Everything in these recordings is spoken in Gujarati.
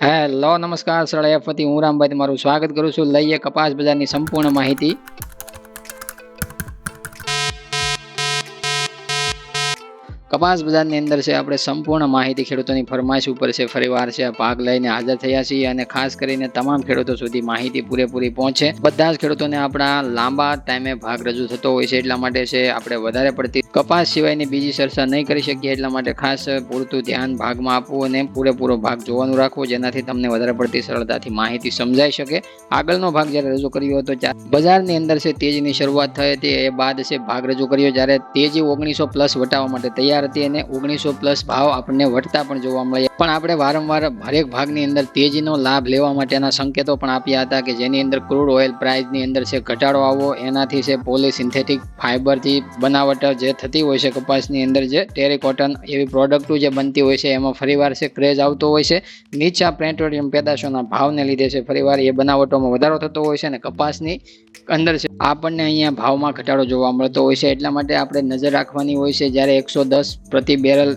હેલો નમસ્કાર સરળ એફથી હું રામભાઈ તમારું સ્વાગત કરું છું. લઈએ કપાસ બજારની સંપૂર્ણ માહિતી. કપાસ બજારની અંદર છે આપણે સંપૂર્ણ માહિતી ખેડૂતોની ફરમાઈશ ઉપર છે ફરીવાર છે ભાગ લઈને હાજર થયા છીએ અને ખાસ કરીને તમામ ખેડૂતો સુધી માહિતી પૂરેપૂરી પહોંચે. બધા જ ખેડૂતોને આપણા લાંબા ટાઈમે ભાગ રજૂ થતો હોય છે, એટલા માટે છે આપણે વધારે પડતી કપાસ સિવાયની બીજી ચર્ચા નહીં કરી શકીએ, એટલા માટે ખાસ પૂરતું ધ્યાન ભાગમાં આપવું અને પૂરેપૂરો ભાગ જોવાનું રાખવું, જેનાથી તમને વધારે પડતી સરળતાથી માહિતી સમજાઈ શકે. આગળનો ભાગ જ્યારે રજૂ કર્યો હતો બજારની અંદર છે તેજીની શરૂઆત થઈ હતી, એ બાદ છે ભાગ રજૂ કર્યો જ્યારે તેજી 1900+ વટાવવા માટે તૈયાર હતી અને 1900+ ભાવ આપણને વટતા પણ જોવા મળ્યા. પણ આપણે વારંવાર હરેક ભાગની અંદર તેજીનો લાભ લેવા માટેના સંકેતો પણ આપ્યા હતા કે જેની અંદર ક્રૂડ ઓઇલ પ્રાઇસની અંદર છે ઘટાડો આવવો, એનાથી છે પોલીસિન્થેટિક ફાઇબરથી બનાવટ જે થતી હોય છે કપાસની અંદર, જે ટેરી કોટન એવી પ્રોડક્ટો જે બનતી હોય છે એમાં ફરીવાર છે ક્રેઝ આવતો હોય છે. નીચા પેટ્રોલિયમ પેદાશોના ભાવને લીધે છે ફરીવાર એ બનાવટોમાં વધારો થતો હોય છે અને કપાસની અંદર છે આપણને અહીંયા ભાવમાં ઘટાડો જોવા મળતો હોય છે. એટલા માટે આપણે નજર રાખવાની હોય છે. જ્યારે 110 પ્રતિ બેરલ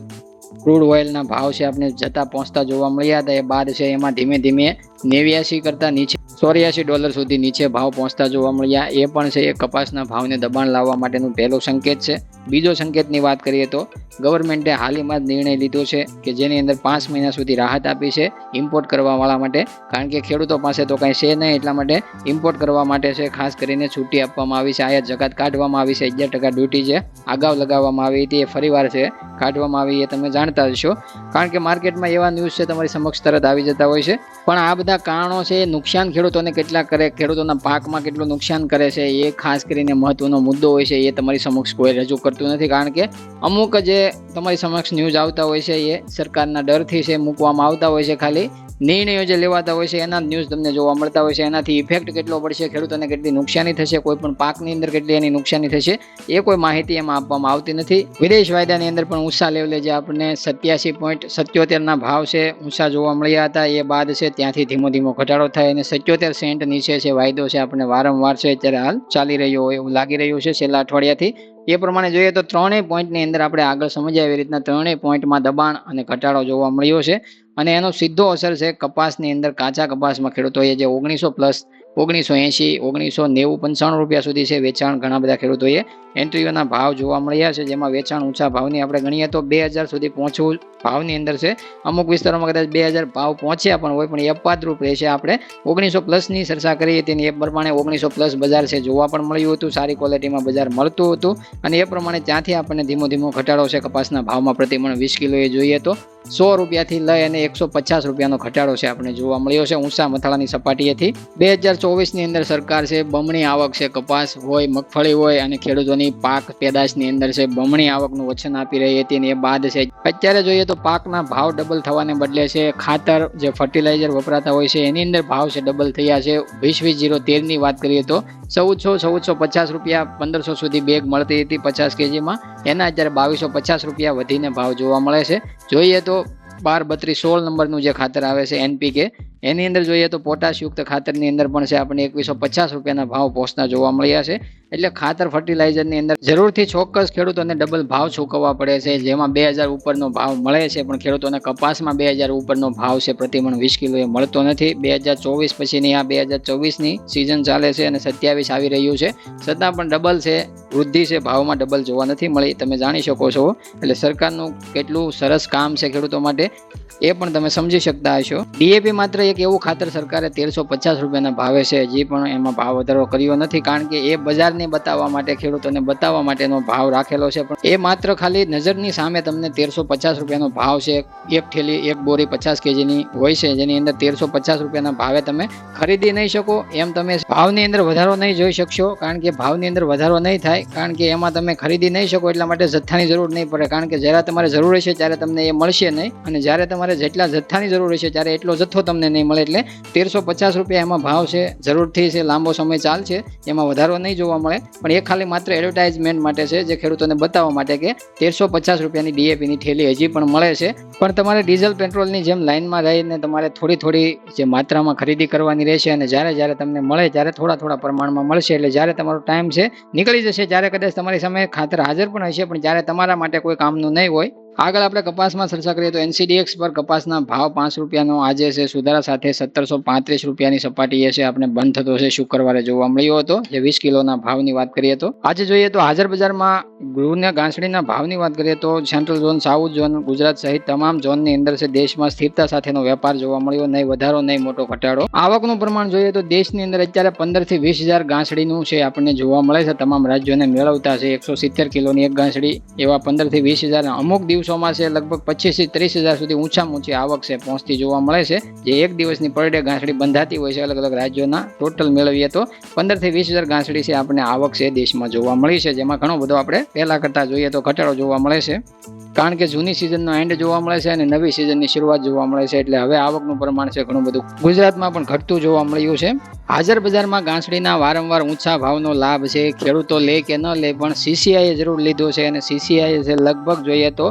ક્રૂડ ઓઇલના ભાવ છે આપણે જતા પહોંચતા જોવા મળ્યા હતા, એ બાદ છે એમાં ધીમે ધીમે 89 કરતા નીચે $84 સુધી નીચે ભાવ પહોંચતા જોવા મળ્યા. એ પણ છે એ કપાસના ભાવને દબાણ લાવવા માટેનું પહેલો સંકેત છે. બીજો સંકેતની વાત કરીએ તો ગવર્મેન્ટે હાલમાં જ નિર્ણય લીધો છે કે જેની અંદર 5 મહિના સુધી રાહત આપી છે ઇમ્પોર્ટ કરવાવાળા માટે, કારણ કે ખેડૂતો પાસે તો કાંઈ છે નહીં, એટલા માટે ઇમ્પોર્ટ કરવા માટે છે ખાસ કરીને છૂટી આપવામાં આવી છે. આયાત જકાત કાઢવામાં આવી છે. 11% ડ્યુટી જે અગાઉ લગાવવામાં આવી હતી એ ફરીવાર છે કાઢવામાં આવી, એ તમે જાણતા હશો, કારણ કે માર્કેટમાં એવા ન્યૂઝ છે તમારી સમક્ષ તરત આવી જતા હોય છે. પણ આ બધા કારણો છે નુકસાન ખેડૂતોને કેટલા કરે, ખેડૂતોના પાકમાં કેટલું નુકસાન કરે છે, એ ખાસ કરીને મહત્વનો મુદ્દો હોય છે. એ તમારી સમક્ષ કોઈ રજૂ કરતું નથી, કારણ કે અમુક જે તમારી સમક્ષ ન્યૂઝ આવતા હોય છે એ સરકારના ડરથી છે મૂકવામાં આવતા હોય છે. ખાલી નિર્ણયો જે લેવાતા હોય છે એના ન્યૂઝ તમને જોવા મળતા હોય છે. એનાથી ઇફેક્ટ કેટલો પડશે, ખેડૂતોને કેટલી નુકસાની થશે, કોઈ પણ પાકની અંદર કેટલી એની નુકસાની થશે, એ કોઈ માહિતી એમાં આપવામાં આવતી નથી. વિદેશ વાયદાની અંદર પણ ઊંચા લેવલે જે આપણને 87.77 ભાવ છે ઊંચા જોવા મળ્યા હતા, એ બાદ છે ત્યાંથી ધીમો ધીમો ઘટાડો થાય અને 77 સેન્ટ નીચે છે વાયદો છે આપણે વારંવાર છે અત્યારે હાલ ચાલી રહ્યો હોય એવું લાગી રહ્યું છે છેલ્લા અઠવાડિયાથી. એ પ્રમાણે જોઈએ તો ત્રણેય પોઈન્ટની અંદર આપણે આગળ સમજ્યા એવી રીતના ત્રણેય પોઈન્ટમાં દબાણ અને ઘટાડો જોવા મળ્યો છે અને એનો સીધો અસર છે કપાસની અંદર. કાચા કપાસમાં ખેડૂતોએ જે 1900+, 1980, 1990, 95 રૂપિયા સુધી છે વેચાણ ઘણા બધા ખેડૂતોએ એન્ટ્રીઓના ભાવ જોવા મળ્યા છે, જેમાં વેચાણ ઊંચા ભાવની આપણે ગણીએ તો 2000 સુધી પહોંચવું ભાવની અંદર છે. અમુક વિસ્તારોમાં કદાચ 2000 ભાવ પહોંચ્યા પણ હોય, પણ એ અપવાદરૂપ રહેશે. આપણે 1900+ની ચર્ચા કરીએ તેની એ પ્રમાણે 1900+ બજાર છે જોવા પણ મળ્યું હતું, સારી ક્વોલિટીમાં બજાર મળતું હતું અને એ પ્રમાણે ત્યાંથી આપણને ધીમો ધીમો ઘટાડો છે કપાસના ભાવમાં પ્રતિમણ 20 કિલોએ જોઈએ તો 100 રૂપિયાથી લઈ અને 150 રૂપિયાનો ઘટાડો છે આપણે જોવા મળ્યો છે ઊંચા મથાળાની સપાટીએથી. 2024ની અંદર સરકાર છે બમણી આવક છે કપાસ હોય, મગફળી હોય અને ખેડૂતોની પાક પેદાશની અંદર છે બમણી આવકનું વચન આપી રહી હતી અને એ બાદ છે અત્યારે જોઈએ તો પાકના ભાવ ડબલ થવાને બદલે છે ખાતર જે ફર્ટિલાઇઝર વપરાતા હોય છે એની અંદર ભાવ છે ડબલ થયા છે. 2020-013ની વાત કરીએ તો 1450 રૂપિયા 1500 સુધી બેગ મળતી હતી 50 kgમાં, એના અત્યારે 2250 રૂપિયા વધીને ભાવ જોવા મળે છે. જોઈએ તો 12-32-16 નંબરનું જે ખાતર આવે છે NPK, એની અંદર જોઈએ તો પોટાશયુક્ત ખાતરની અંદર પણ છે આપણે 2150 રૂપિયાના ભાવ પહોંચતા જોવા મળ્યા છે. એટલે ખાતર ફર્ટિલાઇઝરની અંદર જરૂરથી ચોક્કસ ખેડૂતોને ડબલ ભાવ ચૂકવવા પડે છે, જેમાં 2000 ઉપરનો ભાવ મળે છે પણ ખેડૂતોને કપાસમાં 2000 ઉપરનો ભાવ છે પ્રતિમણ 20 કિલોએ મળતો નથી. 2024 પછીની આ 2024ની સિઝન ચાલે છે અને 27 આવી રહ્યું છે, છતાં પણ ડબલ છે વૃદ્ધિ છે ભાવમાં ડબલ જોવા નથી મળી, તમે જાણી શકો છો. એટલે સરકારનું કેટલું સરસ કામ છે ખેડૂતો માટે એ પણ તમે સમજી શકતા હશો. DAP માત્ર એક એવું ખાતર સરકારે 1350 રૂપિયાના ભાવે છે, હજી પણ એમાં ભાવ વધારો કર્યો નથી, કારણ કે એ બજારને બતાવવા માટે, ખેડૂતોને બતાવવા માટેનો ભાવ રાખેલો છે. પણ એ માત્ર ખાલી નજરની સામે તમને 1350 રૂપિયાનો ભાવ છે. એક થેલી, એક બોરી 50 kgની હોય છે, જેની અંદર 1350 રૂપિયાના ભાવે તમે ખરીદી નહીં શકો. એમ તમે ભાવની અંદર વધારો નહીં જોઈ શકશો, કારણ કે ભાવની અંદર વધારો નહીં થાય, કારણ કે એમાં તમે ખરીદી નહીં શકો. એટલા માટે જથ્થાની જરૂર નહીં પડે, કારણ કે જ્યારે તમારે જરૂર હશે ત્યારે તમને એ મળશે નહીં, અને જ્યારે તમારે જેટલા જથ્થાની જરૂર હશે ત્યારે એટલો જથ્થો તમને નહીં મળે. એટલે 1350 રૂપિયા એમાં ભાવ છે, જરૂરથી છે લાંબો સમય ચાલશે, એમાં વધારો નહીં જોવા મળે. પણ એ ખાલી માત્ર એડવર્ટાઇઝમેન્ટ માટે છે, જે ખેડૂતોને બતાવવા માટે કે 1350 રૂપિયાની DAPની થેલી હજી પણ મળે છે. પણ તમારે ડીઝલ પેટ્રોલની જેમ લાઇનમાં રહીને તમારે થોડી જે માત્રામાં ખરીદી કરવાની રહેશે અને જ્યારે તમને મળે ત્યારે થોડા પ્રમાણમાં મળશે. એટલે જ્યારે તમારો ટાઈમ છે નીકળી જશે, જ્યારે કદાચ તમારી સામે ખાતર હાજર પણ હશે, પણ જ્યારે તમારા માટે કોઈ કામનું નહીં હોય આગળ આપણે કપાસમાં ચર્ચા કરીએ તો NCDX પર કપાસના ભાવ 5 રૂપિયાનો આજે છે સુધારા સાથે 1735 રૂપિયાની સપાટીએ છે આપણે બંધ થતો છે શુક્રવારે જોવા મળ્યો હતો. જે 20 કિલોના ભાવની વાત કરીએ તો આજે જોઈએ તો હાજર બજારમાં ગૃહના ગાંસડીના ભાવની વાત કરીએ તો central zone, south zone, Gujarat સહિત તમામ ઝોનની અંદર છે દેશમાં સ્થિરતા સાથેનો વેપાર જોવા મળ્યો. નહીં વધારો નહીં મોટો ઘટાડો. આવકનું પ્રમાણ જોઈએ તો દેશની અંદર અત્યારે 15 થી 20 હજાર ગાંસડીનું છે આપણને જોવા મળે છે. તમામ રાજ્યોને મેળવતા છે 170 કિલોની એક ગાંસડી એવા 15 થી 20 હજાર. અમુક દિવસોમાં છે લગભગ 25 થી 30 હજાર સુધી ઊંચામાં ઊંચી આવક છે પહોંચતી જોવા મળે છે. જે એક દિવસની પર ડે ગાંસડી બંધાતી હોય છે અલગ અલગ રાજ્યોના. ટોટલ મેળવીએ તો 15 થી 20 હજાર ગાંસડી છે આપણને આવક છે દેશમાં જોવા મળી છે. જેમાં ઘણો બધો આપણે પહેલા કરતા જોઈએ તો ઘટાડો જોવા મળે છે, કારણ કે જૂની સિઝનનો એન્ડ જોવા મળે છે અને નવી સિઝનની શરૂઆત જોવા મળે છે. એટલે હવે આવકનું પ્રમાણ છે ઘણું બધું ગુજરાતમાં પણ ઘટતું જોવા મળ્યું છે. હાજર બજારમાં ગાંસડીના વારંવાર ઊંચા ભાવનો લાભ છે ખેડૂતો લે કે ન લે પણ CCI જરૂર લીધો છે. અને CCI છે લગભગ જોઈએ તો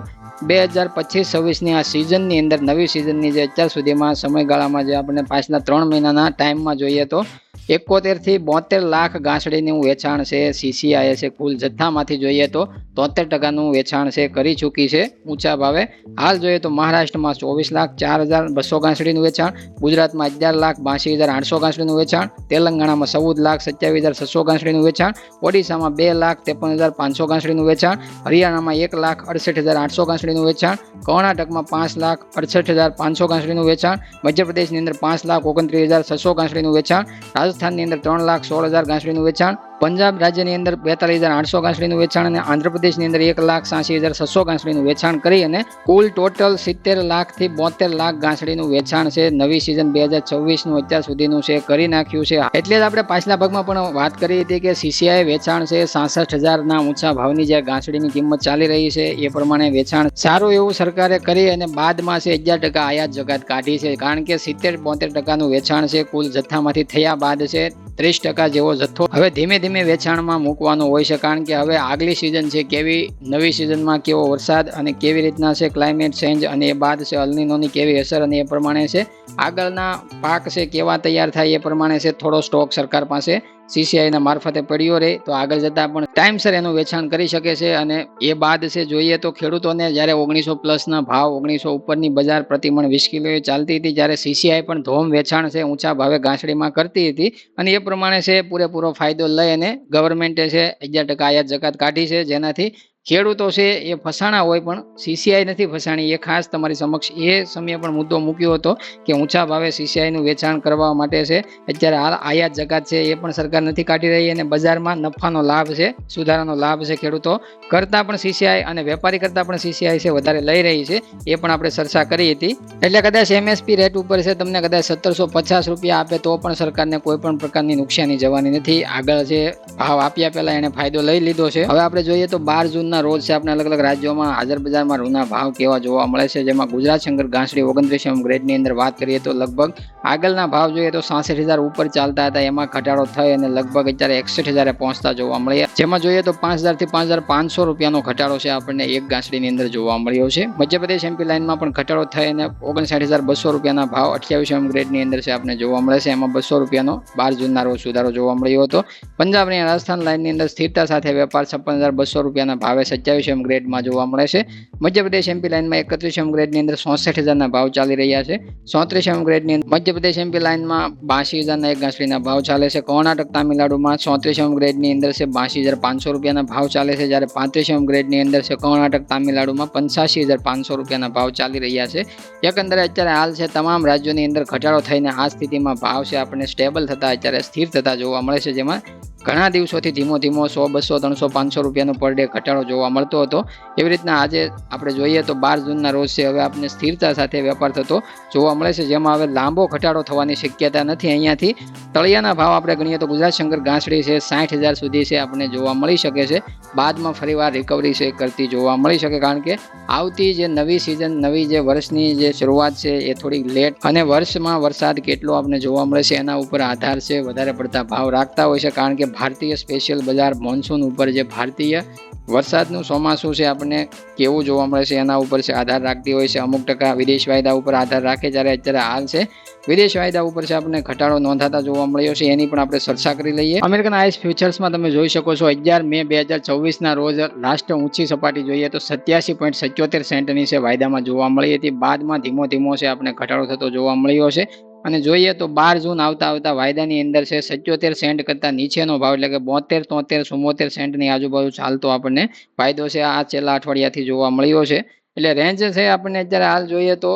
2025-26ની આ સિઝનની અંદર, નવી સિઝનની જે અત્યાર સુધીમાં સમયગાળામાં જે આપણે પાછલા 3 મહિનાના ટાઈમમાં જોઈએ તો 71 થી 72 લાખ ગાંસડીનું વેચાણ છે CCI છે કુલ જથ્થામાંથી જોઈએ તો 73% વેચાણ છે કરી ચૂકી છે ઊંચા ભાવે. હાલ જોઈએ તો મહારાષ્ટ્રમાં 24,04,200 ગાંસડીનું વેચાણ, ગુજરાતમાં 11,82,800 ગાંસડીનું વેચાણ, તેલંગાણામાં 14,27,600 ગાંસડીનું વેચાણ, ઓડિશામાં 2,53,500 ગાંસડીનું વેચાણ, હરિયાણામાં 1,68,800 ગાંસડીનું વેચાણ, કર્ણાટકમાં 5,68,500 ગાંસડીનું વેચાણ, મધ્યપ્રદેશની અંદર 5,29,600 ગાંસડીનું વેચાણ, રાજસ્થાનની અંદર 3,16,000 ગાંસડીનું વેચાણ, પંજાબ રાજ્યની અંદર 42,800 ગાંસડીનું વેચાણ અને આંધ્રપ્રદેશની અંદર 1,86,600 ગાંસડીનું વેચાણ કરી અને કુલ ટોટલ 70 લાખથી 72 લાખ ગાંસડીનું વેચાણ છે નવી સિઝન 2026નું અત્યાર સુધીનું છે કરી નાખ્યું છે. એટલે જ આપણે પાછલા ભાગમાં પણ વાત કરી હતી કે CCI વેચાણ છે 66,000ના ઊંચા ભાવની જે ગાંસડીની કિંમત ચાલી રહી છે એ પ્રમાણે વેચાણ સારું એવું સરકારે કરી અને બાદમાં છે 11% આયાત જકાત કાઢી છે. કારણ કે 70-72% વેચાણ છે કુલ જથ્થામાંથી થયા બાદ છે 30% જેવો જથ્થો હવે ધીમે ધીમે વેચાણમાં મૂકવાનો હોય છે. કારણ કે હવે આગલી સિઝન છે કેવી, નવી સિઝનમાં કેવો વરસાદ અને કેવી રીતના છે ક્લાઇમેટ ચેન્જ અને એ બાદ છે અલનીનોની કેવી અસર અને એ પ્રમાણે છે આગળના પાક છે કેવા તૈયાર થાય એ પ્રમાણે છે થોડો સ્ટોક સરકાર પાસે CCIના મારફતે પડ્યો રહે તો આગળ જતાં પણ ટાઈમસર એનું વેચાણ કરી શકે છે. અને એ બાદ છે જોઈએ તો ખેડૂતોને જ્યારે 1900+ ભાવ, 1900 ઉપરની બજાર પ્રતિમણ 20 કિલોએ ચાલતી હતી, જ્યારે CCI પણ ધોમ વેચાણ છે ઊંચા ભાવે ગાંસડીમાં કરતી હતી અને એ પ્રમાણે છે પૂરેપૂરો ફાયદો લઈ અને ગવર્મેન્ટે છે 11% આયાત જકાત કાઢી છે. જેનાથી ખેડૂતો છે એ ફસાણા હોય પણ CCI નથી ફસાણી. એ ખાસ તમારી સમક્ષ એ સમયે પણ મુદ્દો મૂક્યો હતો કે ઊંચા ભાવે CCIનું વેચાણ કરવા માટે છે અત્યારે હાલ આયાત જકાત છે એ પણ સરકાર નથી કાઢી રહી અને બજારમાં નફાનો લાભ છે, સુધારાનો લાભ છે ખેડૂતો કરતાં પણ CCI અને વેપારી કરતાં પણ CCI છે વધારે લઈ રહી છે. એ પણ આપણે ચર્ચા કરી હતી. એટલે કદાચ MSP રેટ ઉપર છે તમને કદાચ 1750 રૂપિયા આપે તો પણ સરકારને કોઈ પણ પ્રકારની નુકસાની જવાની નથી. આગળ જે ભાવ આપ્યા પહેલા એને ફાયદો લઈ લીધો છે. હવે આપણે જોઈએ તો 12 જૂન રોજ છે આપણે અલગ અલગ રાજ્યોમાં હાજર બજારમાં રૂના ભાવ કેવા જોવા મળે છે. જેમાં ગુજરાત શંકર ગાંસડી 29 ગ્રેડની અંદર વાત કરીએ તો લગભગ આગળના ભાવ જોઈએ તો 66,000 ઉપર ચાલતા હતા, એમાં ઘટાડો થઈ અને લગભગ અત્યારે 61,000 પહોંચતા જોવા મળ્યા. જેમાં જોઈએ તો 5,000 થી 5,500 રૂપિયાનો ઘટાડો છે આપણને એક ગાંસડીની અંદર જોવા મળ્યો છે. મધ્યપ્રદેશ MP લાઇનમાં પણ ઘટાડો થઈ અને 59,200 રૂપિયાના ભાવ 28 ગ્રેડની અંદર છે આપણે જોવા મળે છે. એમાં 200 રૂપિયાનો 12 જૂનના રોજ સુધારો જોવા મળ્યો હતો. પંજાબ અને રાજસ્થાન લાઇનની અંદર સ્થિરતા સાથે વેપાર 56,200 રૂપિયાના ભાવે 27 ગ્રેડમાં જોવા મળે છે. મધ્યપ્રદેશ MP લાઇનમાં 31 ગ્રેડની અંદર 64,000ના ભાવ ચાલી રહ્યા છે. 34 ગ્રેડની મધ્યપ્રદેશ MP લાઇનમાં 82,000ના એક ગાંસડીના ભાવ ચાલે છે. કર્ણાટક તામિલનાડુમાં 34 ગ્રેડની અંદર છે 82,500 રૂપિયાના ભાવ ચાલે છે. જ્યારે 35 ગ્રેડની અંદર છે કર્ણાટક તામિલનાડુમાં 85,500 રૂપિયાના ભાવ ચાલી રહ્યા છે. એકંદરે અત્યારે હાલ છે તમામ રાજ્યોની અંદર ઘટાડો થઈને આ સ્થિતિમાં ભાવ છે આપણને સ્ટેબલ થતા અત્યારે સ્થિર થતા જોવા મળે છે. જેમાં ઘણા દિવસોથી ધીમો 100, 200, 300, 500 રૂપિયાનો પર ડે ઘટાડો જોવા મળતો હતો. એવી રીતના આજે આપણે જોઈએ તો 12 જૂનના રોજ છે હવે આપણે સ્થિરતા સાથે વેપાર થતો જોવા મળે છે. જેમાં હવે લાંબો ઘટાડો થવાની શક્યતા નથી. અહીંયાથી તળિયાના ભાવ આપણે ગણીએ તો ગુજરાત શંકર ગાંસડી છે 60,000 સુધી છે આપણને જોવા મળી શકે છે. બાદમાં ફરીવાર રિકવરી છે કરતી જોવા મળી શકે, કારણ કે આવતી જે નવી સિઝન, નવી જે વર્ષની જે શરૂઆત છે એ થોડી લેટ અને વર્ષમાં વરસાદ કેટલો આપણે જોવા મળે છે એના ઉપર આધાર છે વધારે પડતા ભાવ રાખતા હોય છે. કારણ કે ભારતીય સ્પેશિયલ બજાર મોન્સૂન ઉપર જે ભારતીય વરસાદનું ચોમાસું છે આપણને કેવું જોવા મળે છે એના ઉપર છે આધાર રાખતી હોય છે. અમુક ટકા વિદેશ વાયદા ઉપર આધાર રાખે, જ્યારે અત્યારે હાલ છે વિદેશ વાયદા ઉપર છે આપણને ઘટાડો નોંધાતા જોવા મળ્યો છે. એની પણ આપણે ચર્ચા કરી લઈએ. અમેરિકન આઈસ ફ્યુચર્સમાં તમે જોઈ શકો છો 11 મે 2024 રોજ લાસ્ટ ઊંચી સપાટી જોઈએ તો 87.77 સેન્ટની છે વાયદામાં જોવા મળી હતી. બાદમાં ધીમો ધીમો છે આપણે ઘટાડો થતો જોવા મળ્યો છે. અને જોઈએ તો 12 જૂન આવતા વાયદાની અંદર છે 77 સેન્ટ કરતા નીચેનો ભાવ એટલે કે 72, 73, 74 સેન્ટની આજુબાજુ ચાલતો આપણને વાયદો છે આ છેલ્લા અઠવાડિયાથી જોવા મળ્યો છે. એટલે રેન્જ છે આપણને અત્યારે હાલ જોઈએ તો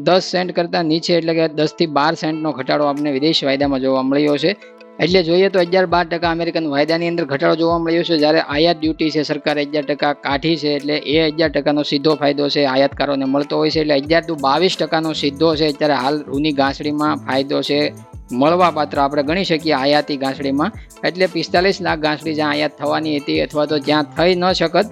10 સેન્ટ કરતા નીચે એટલે કે 10 થી 12 સેન્ટનો ઘટાડો આપણને વિદેશ વાયદામાં જોવા મળ્યો છે. એટલે જોઈએ તો 11-12% અમેરિકન વાયદાની અંદર ઘટાડો જોવા મળ્યો છે. જ્યારે આયાત ડ્યુટી છે સરકારે 11% કાઢી છે, એટલે એ 11%નો સીધો ફાયદો છે આયાતકારોને મળતો હોય છે. એટલે 11 થી 22%નો સીધો છે અત્યારે હાલ રૂની ઘાસડીમાં ફાયદો છે મળવા પાત્ર આપણે ગણી શકીએ આયાતી ઘાસડીમાં. એટલે 45 લાખ ઘાસડી જ્યાં આયાત થવાની હતી અથવા તો જ્યાં થઈ ન શકત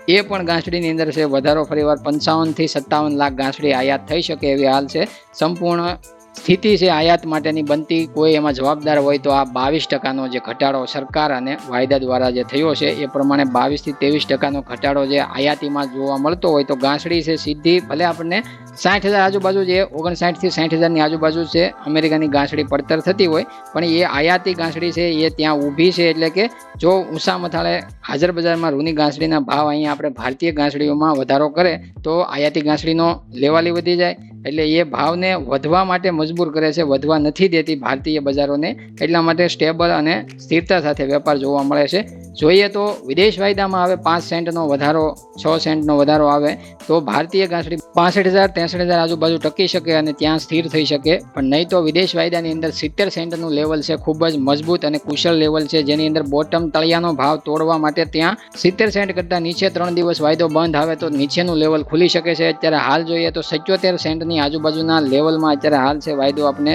એ પણ ઘાસડીની અંદર છે વધારો ફરીવાર 55 થી 57 લાખ ઘાસડી આયાત થઈ શકે એવી હાલ છે. સંપૂર્ણ સ્થિતિ છે આયાત માટેની બનતી, કોઈ એમાં જવાબદાર હોય તો આ 22%નો જે ઘટાડો સરકાર અને વાયદા દ્વારા જે થયો છે એ પ્રમાણે 22 થી 23%નો ઘટાડો જે આયાતીમાં જોવા મળતો હોય તો ઘાસડી છે સીધી ભલે આપણને 60,000 આજુબાજુ જે 59 થી 60,000ની આજુબાજુ છે અમેરિકાની ઘાસડી પડતર થતી હોય, પણ એ આયાતી ઘાસડી છે એ ત્યાં ઊભી છે. એટલે કે જો ઊંચા મથાળે હાજર બજારમાં રૂની ઘાસડીના ભાવ અહીંયા આપણે ભારતીય ઘાસડીઓમાં વધારો કરે તો આયાતી ઘાસડીનો લેવાલી વધી જાય, એટલે એ ભાવને વધવા માટે મજબૂર કરે છે, વધવા નથી દેતી ભારતીય બજારોને. એટલા માટે સ્ટેબલ અને સ્થિરતા સાથે વેપાર જોવા મળે છે. જોઈએ તો વિદેશ વાયદામાં હવે 5 સેન્ટનો વધારો, 6 સેન્ટનો વધારો આવે તો ભારતીય ઘાસડી 65,000-63,000 આજુબાજુ ટકી શકે અને ત્યાં સ્થિર થઈ શકે. પણ નહીં તો વિદેશ વાયદાની અંદર 70 સેન્ટનું લેવલ છે ખૂબ જ મજબૂત અને કુશળ લેવલ છે, જેની અંદર બોટમ તળિયાનો ભાવ તોડવા માટે ત્યાં 70 સેન્ટ કરતાં નીચે 3 દિવસ વાયદો બંધ આવે તો નીચેનું લેવલ ખુલી શકે છે. અત્યારે હાલ જોઈએ તો 77 સેન્ટની આજુબાજુના લેવલમાં અત્યારે હાલ છે વાયદો આપણે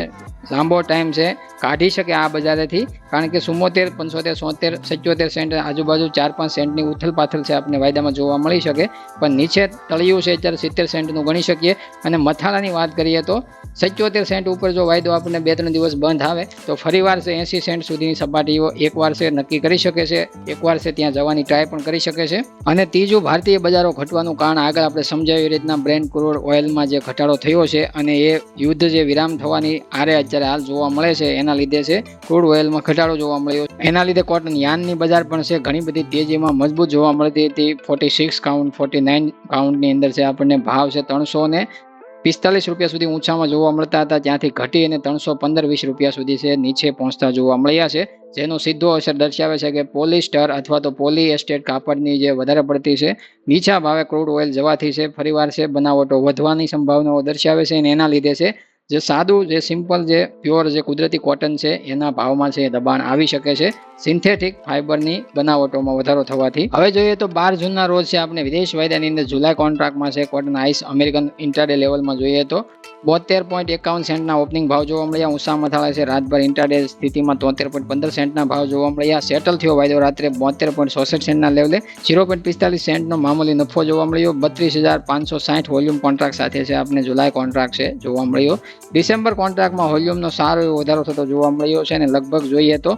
લાંબો ટાઈમ છે કાઢી શકે આ બજારેથી, કારણ કે 74, 75, 77, 77 સેન્ટ આજુબાજુ 4-5 સેન્ટની ઉથલ પાથલ છે આપણે વાયદામાં જોવા મળી શકે. પણ નીચે તળિયું છે અત્યારે 70 સેન્ટનું ગણી શકીએ. અને મથાળાની વાત કરીએ તો 77 સેન્ટ ઉપર જો વાયદો આપણને 2-3 દિવસ બંધ આવે તો ફરીવાર છે 80 સેન્ટ સુધીની સપાટીઓ એકવાર છે નક્કી કરી શકે છે, એકવાર છે ત્યાં જવાની ટ્રાય પણ કરી શકે છે. અને ત્રીજું, ભારતીય બજારો ઘટવાનું કારણ આગળ આપણે સમજાવ્યું એ રીતના બ્રેન્ટ ક્રૂડ ઓઇલમાં જે ઘટાડો થયો છે અને એ યુદ્ધ જે વિરામ થવાની આરે અત્યારે હાલ જોવા મળે છે એના લીધે છે ક્રૂડ ઓઇલમાં ઘટાડો જોવા મળ્યો. એના લીધે કોટન યાર્નની બજાર પણ છે ઘણી બધી તેજીમાં મજબૂત જોવા મળતી હતી. 46 કાઉન્ટ 49 કાઉન્ટની અંદર છે આપણને ભાવ છે 345 રૂપિયા સુધી ઊંચામાં જોવા મળતા હતા, ત્યાંથી ઘટી અને 315-20 રૂપિયા સુધી છે નીચે પહોંચતા જોવા મળ્યા છે. જેનો સીધો અસર દર્શાવે છે કે પોલિસ્ટર અથવા તો પોલીએસ્ટેટ કાપડની જે વધારે પડતી છે નીચા ભાવે ક્રૂડ ઓઇલ જવાથી છે ફરીવાર છે બનાવટો વધવાની સંભાવનાઓ દર્શાવે છે. અને એના લીધે છે જે સાદું, જે સિમ્પલ, જે પ્યોર, જે કુદરતી કોટન છે એના ભાવમાં છે દબાણ આવી શકે છે સિન્થેટિક ફાઇબરની બનાવટોમાં વધારો થવાથી. હવે જોઈએ તો 12 જૂનના રોજ છે આપણે વિદેશ વાયદાની અંદર જુલાઈ કોન્ટ્રાક્ટમાં છે કોટન આઈસ અમેરિકન ઇન્ટ્રાડે લેવલમાં જોઈએ તો 72.51 સેન્ટના ઓપનિંગ ભાવ જોવા મળ્યા. ઊંચા મથાળા છે રાતભર ઇન્ટ્રાડે સ્થિતિમાં 73.15 સેન્ટના ભાવ જોવા મળ્યા. સેટલ થયો વાયદો રાત્રે 72.66 સેન્ટના લેવલે 0.45 સેન્ટનો મામૂલી નફો જોવા મળ્યો. 32,560 વોલ્યુમ કોન્ટ્રાક્ટ સાથે છે આપણે જુલાઈ કોન્ટ્રાક્ટ છે જોવા મળ્યો. ડિસેમ્બર કોન્ટ્રાક્ટમાં વોલ્યુમનો સારો એવો વધારો થતો જોવા મળ્યો છે અને લગભગ જોઈએ તો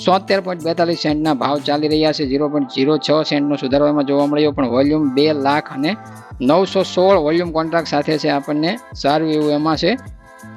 73.42 સેન્ટના ભાવ ચાલી રહ્યા છે. 0.06 સેન્ટનો સુધારો એમાં જોવા મળ્યો, પણ વોલ્યુમ 2,09,16 વોલ્યુમ કોન્ટ્રાક્ટ સાથે છે આપણને સારું એવું એમાં છે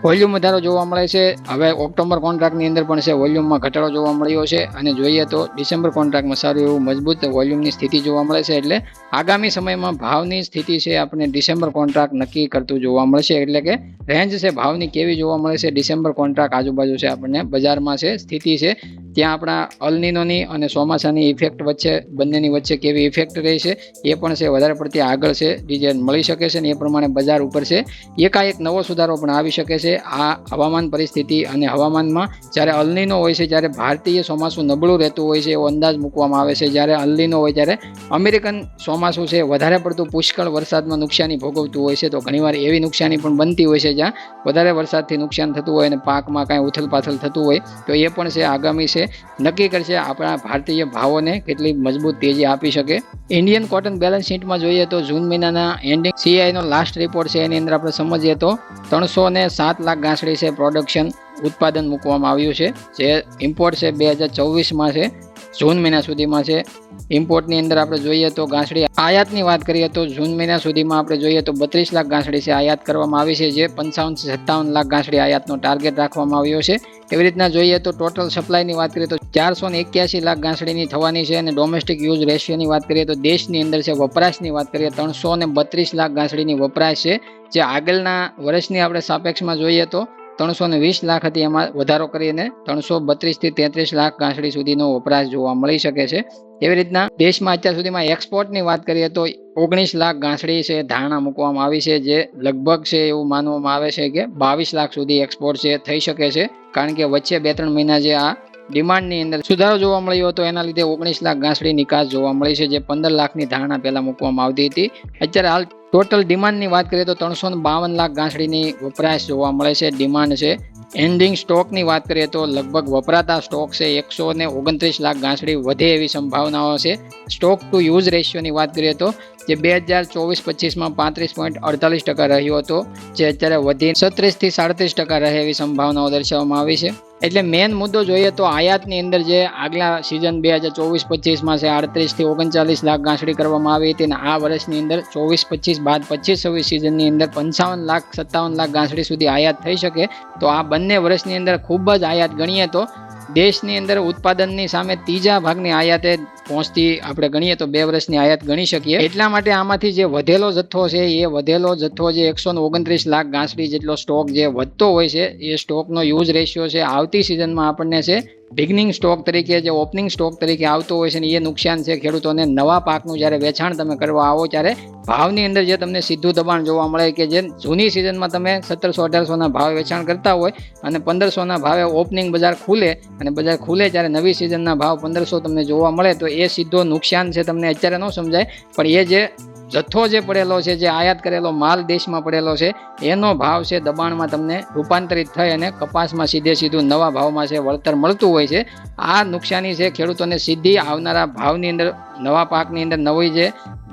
વોલ્યુમ વધારો જોવા મળે છે. હવે ઓક્ટોબર કોન્ટ્રાક્ટની અંદર પણ છે વોલ્યુમમાં ઘટાડો જોવા મળ્યો છે અને જોઈએ તો ડિસેમ્બર કોન્ટ્રાક્ટમાં સારું એવું મજબૂત વોલ્યુમની સ્થિતિ જોવા મળે છે. એટલે આગામી સમયમાં ભાવની સ્થિતિ છે આપણે ડિસેમ્બર કોન્ટ્રાક્ટ નક્કી કરતું જોવા મળશે. એટલે કે રેન્જ છે ભાવની કેવી જોવા મળે છે ડિસેમ્બર કોન્ટ્રાક્ટ આજુબાજુ છે આપણને બજારમાં છે સ્થિતિ છે ત્યાં આપણા અલનીનોની અને ચોમાસાની ઇફેક્ટ વચ્ચે બંનેની વચ્ચે કેવી ઇફેક્ટ રહી છે એ પણ છે વધારે પડતી આગળ છે ડિઝાઇન મળી શકે છે. અને એ પ્રમાણે બજાર ઉપર છે એકાએક નવો સુધારો પણ આવી શકે છે. આ હવામાન પરિસ્થિતિ અને હવામાનમાં જ્યારે અલનીનો હોય છે ત્યારે ભારતીય ચોમાસું નબળું રહેતું હોય છે એવો અંદાજ મૂકવામાં આવે છે. જ્યારે અલનીનો હોય ત્યારે અમેરિકન ચોમાસું છે વધારે પડતું પુષ્કળ વરસાદમાં નુકસાની ભોગવતું હોય છે. તો ઘણીવાર એવી નુકસાની પણ બનતી હોય છે જ્યાં વધારે વરસાદથી નુકસાન થતું હોય અને પાકમાં કાંઈ ઉથલપાથલ થતું હોય તો એ પણ છે આગામી છે નક્કી કરશે આપણા ભારતીય ભાવોને કેટલી મજબૂત તેજી આપી શકે. ઇન્ડિયન કોટન બેલેન્સ શીટમાં જોઈએ તો જૂન મહિનાના એન્ડિંગ સીઆઈનો લાસ્ટ રિપોર્ટ છે એની અંદર આપણે સમજીએ તો 307 લાખ ઘાસડી છે પ્રોડક્શન ઉત્પાદન મૂકવામાં આવ્યું છે. જે ઇમ્પોર્ટ છે 2024માં છે, જૂન મહિના સુધીમાં છે. ઇમ્પોર્ટની અંદર આપણે જોઈએ તો ગાંસડી આયાતની વાત કરીએ તો જૂન મહિના સુધીમાં આપણે જોઈએ તો 32 લાખ ગાંસડી છે આયાત કરવામાં આવી છે, જે 55-57 લાખ ગાંસડી આયાતનો ટાર્ગેટ રાખવામાં આવ્યો છે. એવી રીતના જોઈએ તો ટોટલ સપ્લાયની વાત કરીએ તો 481 લાખ ગાંસડીની થવાની છે. અને ડોમેસ્ટિક યુઝ રેશિયોની વાત કરીએ તો દેશની અંદર છે વપરાશની વાત કરીએ 332 લાખ ગાંસડીની વપરાશ છે, જે આગળના વર્ષની આપણે સાપેક્ષમાં જોઈએ તો 320 લાખ હતી, એમાં વધારો કરીને 332 થી 33 લાખ ગાંસડી સુધીનો વપરાશ જોવા મળી શકે છે. એવી રીતના દેશમાં અત્યાર સુધીમાં એક્સપોર્ટની વાત કરીએ તો 19 લાખ ગાંસડી છે ધારણા મૂકવામાં આવી છે, જે લગભગ છે એવું માનવામાં આવે છે કે 22 લાખ સુધી એક્સપોર્ટ છે થઈ શકે છે. કારણ કે વચ્ચે 2-3 મહિના જે આ ડિમાન્ડની અંદર સુધારો જોવા મળ્યો હતો, એના લીધે 19 લાખ ગાંસડી નિકાસ જોવા મળી છે, જે 15 લાખની ધારણા પહેલા મૂકવામાં આવતી હતી. અત્યારે હાલ ટોટલ ડિમાન્ડની વાત કરીએ તો 352 લાખ ગાંસડીની વપરાશ જોવા મળે છે, ડિમાન્ડ છે. એન્ડિંગ સ્ટોકની વાત કરીએ તો લગભગ વપરાતા સ્ટોક છે 129 લાખ ગાંસડી વધે એવી સંભાવનાઓ છે. સ્ટોક ટુ યુઝ રેશિયોની વાત કરીએ તો જે 2024-25માં 35.48% રહ્યો હતો, જે અત્યારે વધી 36 થી 37% રહે એવી સંભાવનાઓ દર્શાવવામાં આવી છે. એટલે મેઇન મુદ્દો જોઈએ તો આયાતની અંદર જે આગલા સિઝન 2024-25માં છે 38 થી 39 લાખ ગાંસડી કરવામાં આવી હતી, અને આ વર્ષની અંદર 24-25 બાદ 25-26 સિઝનની અંદર 55-57 લાખ ગાંસડી સુધી આયાત થઈ શકે. તો આ બંને વર્ષની અંદર ખૂબ જ આયાત ગણીએ તો દેશની અંદર ઉત્પાદનની સામે ત્રીજા ભાગની આયાતે પહોંચતી આપણે ગણીએ તો 2 વર્ષની આયાત ગણી શકીએ. એટલા માટે આમાંથી જે વધેલો જથ્થો છે એ વધેલો જથ્થો જે 129 લાખ ગાંસડી જેટલો સ્ટોક જે વધતો હોય છે, એ સ્ટોકનો યુઝ રેશિયો છે આવતી સિઝનમાં આપણને છે બિગનિંગ સ્ટોક તરીકે, જે ઓપનિંગ સ્ટોક તરીકે આવતો હોય છે, ને એ નુકસાન છે ખેડૂતોને. નવા પાકનું જ્યારે વેચાણ તમે કરવા આવો ત્યારે ભાવની અંદર જે તમને સીધું દબાણ જોવા મળે કે જે જૂની સિઝનમાં તમે 1700-1800ના ભાવે વેચાણ કરતા હોય અને 1500ના ભાવે ઓપનિંગ બજાર ખુલે, અને બજાર ખુલે ત્યારે નવી સિઝનના ભાવ 1500 તમને જોવા મળે, તો એ સીધો નુકસાન છે. તમને અત્યારે ન સમજાય, પણ એ જે જથ્થો જે પડેલો છે, જે આયાત કરેલો માલ દેશમાં પડેલો છે, એનો ભાવ છે દબાણમાં તમને રૂપાંતરિત થઈ અને કપાસમાં સીધું નવા ભાવમાં છે વળતર મળતું હોય છે. આ નુકસાની છે ખેડૂતોને સીધી આવનારા ભાવની અંદર નવા પાકની અંદર નવી જે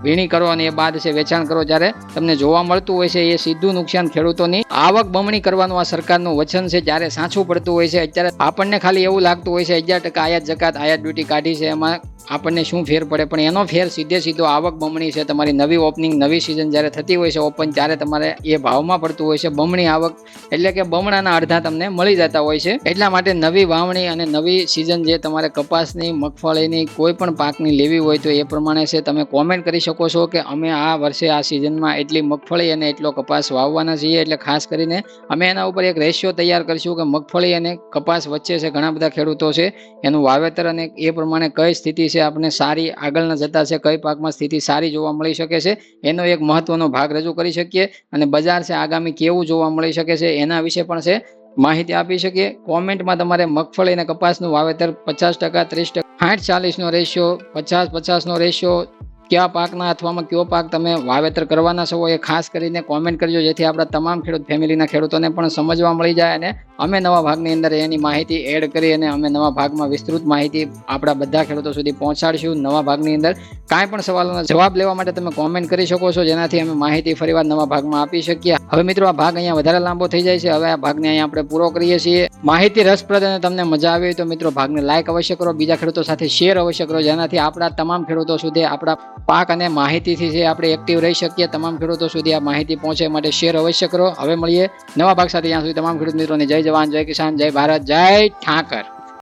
વીણી કરો અને એ બાદ છે વેચાણ કરો ત્યારે તમને જોવા મળતું હોય છે. એ સીધું નુકસાન ખેડૂતોની આવક બમણી કરવાનું આ સરકારનું વચન છે, જ્યારે સાચું પડતું હોય છે. અત્યારે આપણને ખાલી એવું લાગતું હોય છે 11% આયાત જકાત આયાત ડ્યુટી કાઢી છે, એમાં આપણને શું ફેર પડે, પણ એનો ફેર સીધો આવક બમણી છે. તમારી નવી ઓપનિંગ નવી સિઝન જ્યારે થતી હોય છે ઓપન, ત્યારે તમારે એ ભાવમાં પડતું હોય છે બમણી આવક, એટલે કે બમણાના અડધા તમને મળી જતા હોય છે. એટલા માટે નવી વાવણી અને નવી સિઝન જે તમારે કપાસની, મગફળીની, કોઈ પણ પાકની લેવી હોય તો એ પ્રમાણે છે તમે કોમેન્ટ કરી શકો છો કે અમે આ વર્ષે આ સિઝનમાં એટલી મગફળી અને એટલો કપાસ વાવવાના છીએ. એટલે ખાસ કરીને અમે એના ઉપર એક રેશિયો તૈયાર કરીશું કે મગફળી અને કપાસ વચ્ચે છે ઘણા બધા ખેડૂતો છે એનું વાવેતર, અને એ પ્રમાણે કઈ સ્થિતિ છે આપણે સારી આગળના જતા છે, કઈ પાકમાં સ્થિતિ સારી જોવા મળી શકે છે, એનો એક મહત્વનો ભાગ રજૂ કરી શકીએ. અને બજાર છે આગામી કેવું જોવા મળી શકે છે એના વિશે પણ છે માહિતી આપી શકીએ. કોમેન્ટમાં તમારે મગફળી અને કપાસનું વાવેતર 50%, 30%, 60-40નો રેશિયો, 50-50નો રેશિયો, કયા પાકના અથવામાં કયો પાક તમે વાવેતર કરવાના છો એ ખાસ કરીને કોમેન્ટ કરજો, જેથી આપણા તમામ ખેડૂત ફેમિલીના ખેડૂતોને પણ સમજવા મળી જાય. અને અમે નવા ભાગની અંદર એની માહિતી એડ કરી અને અમે નવા ભાગમાં વિસ્તૃત માહિતી આપણા બધા ખેડૂતો સુધી પહોંચાડીશું. નવા ભાગની અંદર કાંઈ પણ સવાલોનો જવાબ લેવા માટે તમે કોમેન્ટ કરી શકો છો, જેનાથી અમે માહિતી ફરીવાર નવા ભાગમાં આપી શકીએ. હવે મિત્રો આ ભાગ અહીંયા વધારે લાંબો થઈ જાય છે, હવે આ ભાગને અહીંયા આપણે પૂરો કરીએ છીએ. માહિતી રસપ્રદ અને તમને મજા આવી તો મિત્રો ભાગને લાઈક અવશ્ય કરો, બીજા ખેડૂતો સાથે શેર અવશ્ય કરો, જેનાથી આપણા તમામ ખેડૂતો સુધી આપણા પાક અને માહિતીથી છે આપણે એક્ટિવ રહી શકીએ. તમામ ખેડૂતો સુધી આ માહિતી પહોંચે માટે શેર અવશ્ય કરો. હવે મળીએ નવા ભાગ સાથે, ત્યાં સુધી તમામ ખેડૂત મિત્રોને જય જવાન, જય કિસાન, જય ભારત, જય ઠાકર.